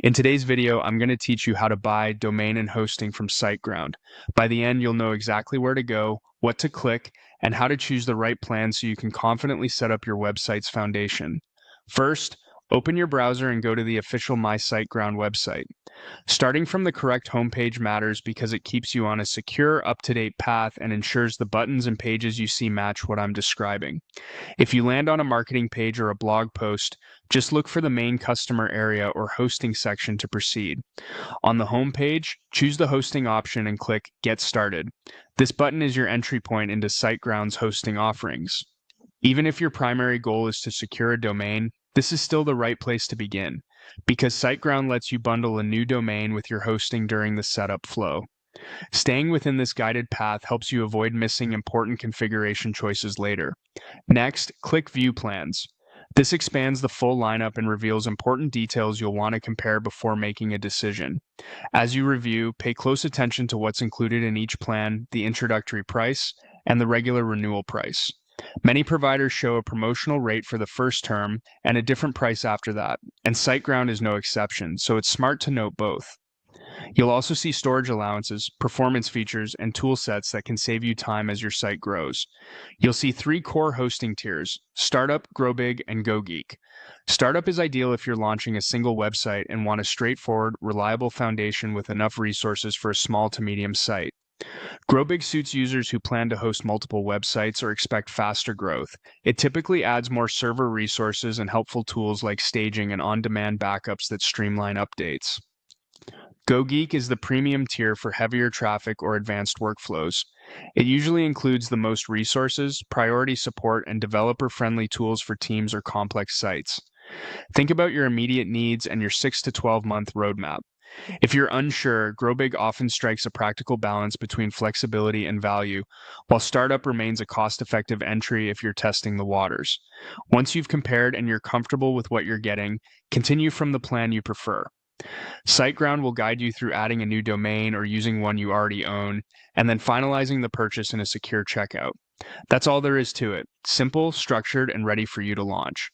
In today's video, I'm going to teach you how to buy domain and hosting from Siteground. By the end, you'll know exactly where to go, what to click, and how to choose the right plan so you can confidently set up your website's foundation. First, open your browser and go to the official My Siteground website. Starting from the correct homepage matters because it keeps you on a secure, up-to-date path and ensures the buttons and pages you see match what I'm describing. If you land on a marketing page or a blog post, just look for the main customer area or hosting section to proceed. On the home page, choose the hosting option and click Get Started. This button is your entry point into SiteGround's hosting offerings. Even if your primary goal is to secure a domain, this is still the right place to begin, because SiteGround lets you bundle a new domain with your hosting during the setup flow. Staying within this guided path helps you avoid missing important configuration choices later. Next, click View Plans. This expands the full lineup and reveals important details you'll want to compare before making a decision. As you review, pay close attention to what's included in each plan, the introductory price, and the regular renewal price. Many providers show a promotional rate for the first term and a different price after that, and SiteGround is no exception, so it's smart to note both. You'll also see storage allowances, performance features, and tool sets that can save you time as your site grows. You'll see 3 core hosting tiers: Startup, Grow Big, and Go Geek. Startup is ideal if you're launching a single website and want a straightforward, reliable foundation with enough resources for a small to medium site. Grow Big suits users who plan to host multiple websites or expect faster growth. It typically adds more server resources and helpful tools like staging and on-demand backups that streamline updates. GoGeek is the premium tier for heavier traffic or advanced workflows. It usually includes the most resources, priority support, and developer-friendly tools for teams or complex sites. Think about your immediate needs and your 6 to 12-month roadmap. If you're unsure, GrowBig often strikes a practical balance between flexibility and value, while Startup remains a cost-effective entry if you're testing the waters. Once you've compared and you're comfortable with what you're getting, continue from the plan you prefer. SiteGround will guide you through adding a new domain or using one you already own, and then finalizing the purchase in a secure checkout. That's all there is to it: simple, structured, and ready for you to launch.